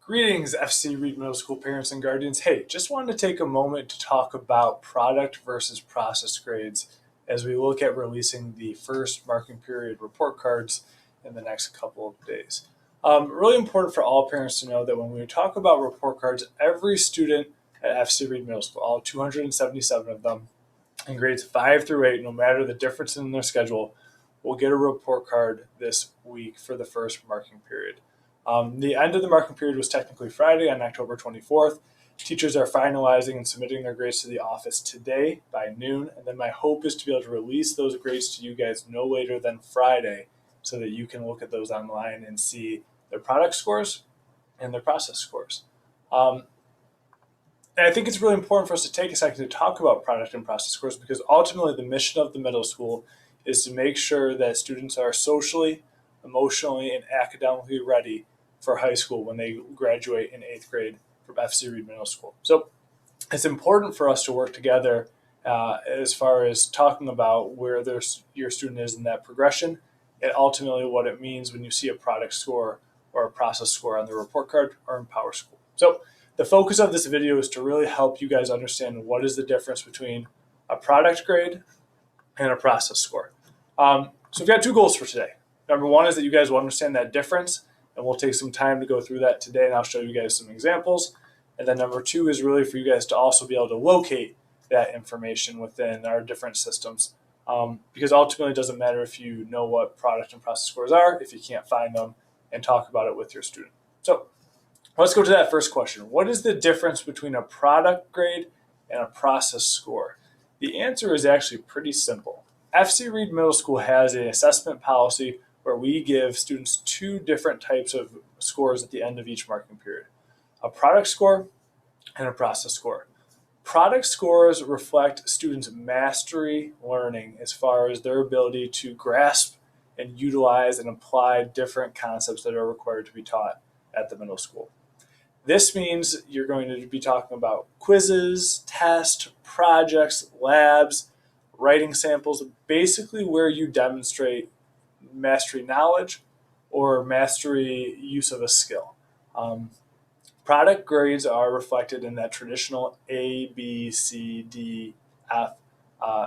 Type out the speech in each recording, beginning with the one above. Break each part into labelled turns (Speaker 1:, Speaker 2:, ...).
Speaker 1: Greetings, FC Reed Middle School parents and guardians. Hey, just wanted to take a moment to talk about product versus process grades as we look at releasing the first marking period report cards in the next couple of days. Really important for all parents to know that when we talk about report cards, every student at FC Reed Middle School, all 277 of them, in grades 5 through 8, no matter the difference in their schedule, will get a report card this week for the first marking period. The end of the marking period was technically Friday on October 24th. Teachers are finalizing and submitting their grades to the office today by noon, and then my hope is to be able to release those grades to you guys no later than Friday so that you can look at those online and see their product scores and their process scores. And I think it's really important for us to take a second to talk about product and process scores because ultimately the mission of the middle school is to make sure that students are socially, emotionally, and academically ready for high school when they graduate in 8th grade from FC Reed Middle School. So it's important for us to work together as far as talking about where your student is in that progression and ultimately what it means when you see a product score or a process score on the report card or in Power School. So the focus of this video is to really help you guys understand what is the difference between a product grade and a process score. So we've got two goals for today. Number one is that you guys will understand that difference, and we'll take some time to go through that today, and I'll show you guys some examples. And then number two is really for you guys to also be able to locate that information within our different systems, because ultimately it doesn't matter if you know what product and process scores are if you can't find them and talk about it with your student. So let's go to that first question. What is the difference between a product grade and a process score? The answer is actually pretty simple. FC Reed Middle School has an assessment policy where we give students two different types of scores at the end of each marking period, a product score and a process score. Product scores reflect students' mastery learning as far as their ability to grasp and utilize and apply different concepts that are required to be taught at the middle school. This means you're going to be talking about quizzes, tests, projects, labs, writing samples, basically where you demonstrate mastery knowledge or mastery use of a skill. Product grades are reflected in that traditional A, B, C, D, F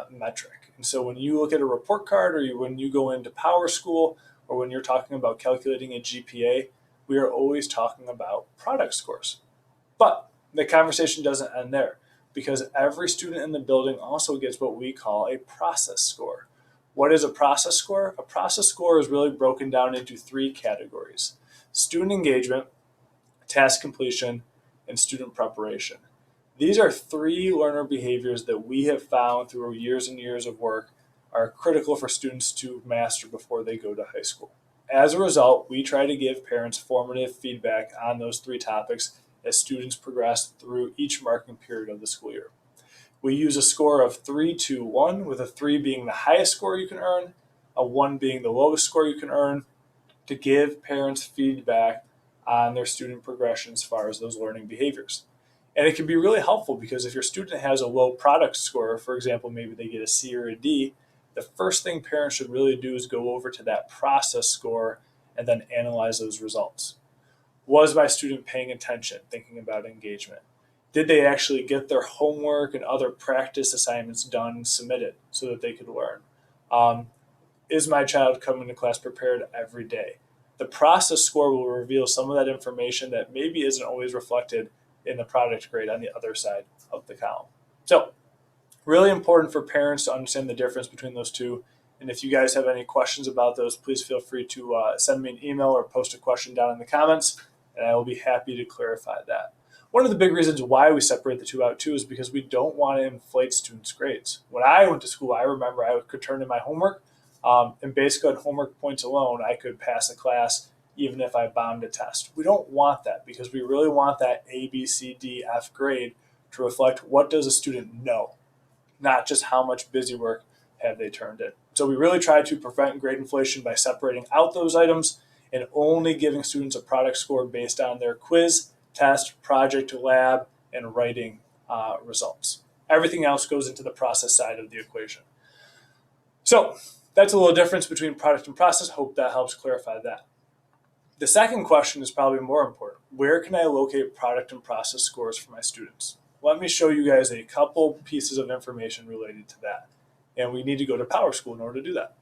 Speaker 1: metric. And so when you look at a report card or when you go into Power School or when you're talking about calculating a GPA, we are always talking about product scores. But the conversation doesn't end there because every student in the building also gets what we call a process score. What is a process score? A process score is really broken down into three categories: student engagement, task completion, and student preparation. These are three learner behaviors that we have found through years and years of work are critical for students to master before they go to high school. As a result, we try to give parents formative feedback on those three topics as students progress through each marking period of the school year. We use a score of 3, 2, 1, with a 3 being the highest score you can earn, a 1 being the lowest score you can earn, to give parents feedback on their student progression as far as those learning behaviors. And it can be really helpful because if your student has a low product score, for example, maybe they get a C or a D, the first thing parents should really do is go over to that process score and then analyze those results. Was my student paying attention, thinking about engagement? Did they actually get their homework and other practice assignments done and submitted so that they could learn? Is my child coming to class prepared every day? The process score will reveal some of that information that maybe isn't always reflected in the product grade on the other side of the column. So really important for parents to understand the difference between those two. And if you guys have any questions about those, please feel free to send me an email or post a question down in the comments, and I will be happy to clarify that. One of the big reasons why we separate the two out too is because we don't want to inflate students' grades. When I went to school, I remember I could turn in my homework, and basically on homework points alone, I could pass a class even if I bombed a test. We don't want that because we really want that A, B, C, D, F grade to reflect what does a student know, not just how much busy work have they turned in. So we really try to prevent grade inflation by separating out those items and only giving students a product score based on their quiz, test, project, lab, and writing results. Everything else goes into the process side of the equation. So that's a little difference between product and process. Hope that helps clarify that. The second question is probably more important. Where can I locate product and process scores for my students? Let me show you guys a couple pieces of information related to that. And we need to go to PowerSchool in order to do that.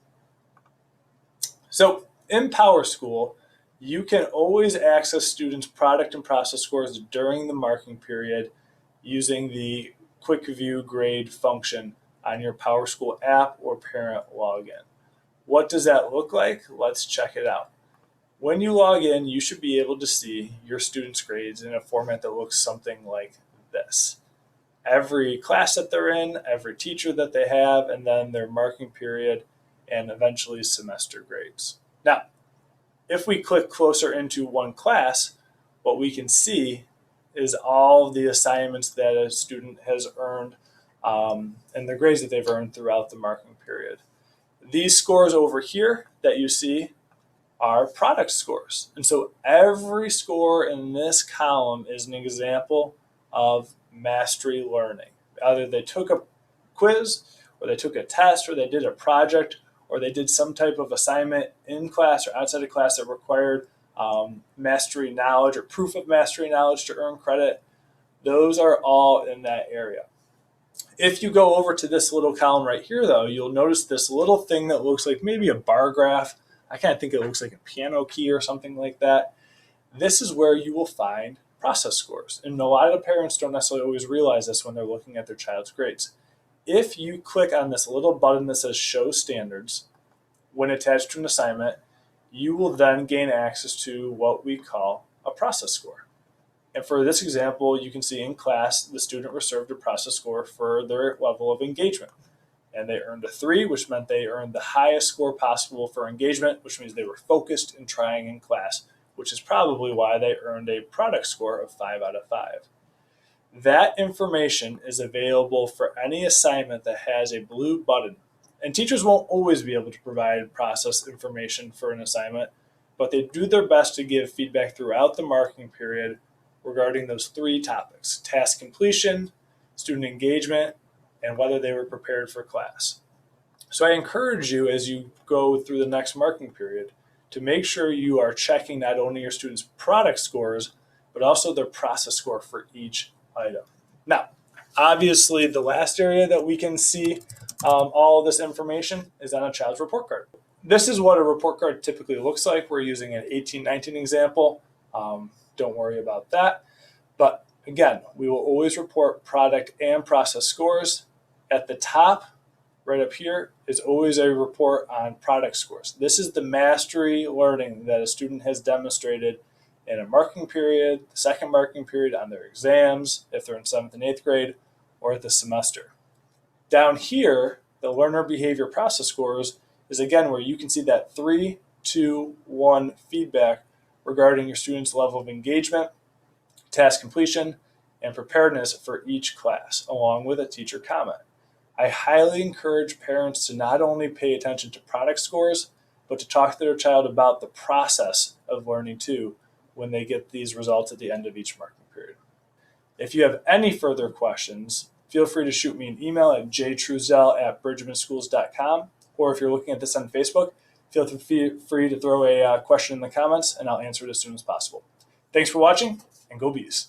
Speaker 1: So in PowerSchool, you can always access students' product and process scores during the marking period using the Quick View Grade function on your PowerSchool app or parent login. What does that look like? Let's check it out. When you log in, you should be able to see your students' grades in a format that looks something like this. Every class that they're in, every teacher that they have, and then their marking period, and eventually semester grades. Now, if we click closer into one class, what we can see is all the assignments that a student has earned and the grades that they've earned throughout the marking period. These scores over here that you see are product scores. And so every score in this column is an example of mastery learning. Either they took a quiz, or they took a test, or they did a project, or they did some type of assignment in class or outside of class that required mastery knowledge or proof of mastery knowledge to earn credit. Those are all in that area. If you go over to this little column right here, though, you'll notice this little thing that looks like maybe a bar graph. I kind of think it looks like a piano key or something like that. This is where you will find process scores. And a lot of parents don't necessarily always realize this when they're looking at their child's grades. If you click on this little button that says Show Standards, when attached to an assignment, you will then gain access to what we call a process score. And for this example, you can see in class, the student received a process score for their level of engagement. And they earned a 3, which meant they earned the highest score possible for engagement, which means they were focused and trying in class, which is probably why they earned a product score of 5 out of 5. That information is available for any assignment that has a blue button. And teachers won't always be able to provide process information for an assignment, but they do their best to give feedback throughout the marking period regarding those 3 topics: task completion, student engagement, and whether they were prepared for class. So I encourage you, as you go through the next marking period, to make sure you are checking not only your students' product scores, but also their process score for each item. Now, obviously, the last area that we can see all of this information is on a child's report card. This is what a report card typically looks like. We're using an 1819 example. Don't worry about that. But again, we will always report product and process scores. At the top, right up here, is always a report on product scores. This is the mastery learning that a student has demonstrated in a marking period, the second marking period, on their exams, if they're in 7th and 8th grade, or at the semester. Down here, the learner behavior process scores is again where you can see that 3, 2, 1 feedback regarding your students' level of engagement, task completion, and preparedness for each class, along with a teacher comment. I highly encourage parents to not only pay attention to product scores, but to talk to their child about the process of learning too when they get these results at the end of each marking period. If you have any further questions, feel free to shoot me an email at jtruzel@bridgmanschools.com, or if you're looking at this on Facebook, feel free to throw a question in the comments and I'll answer it as soon as possible. Thanks for watching, and go Bees.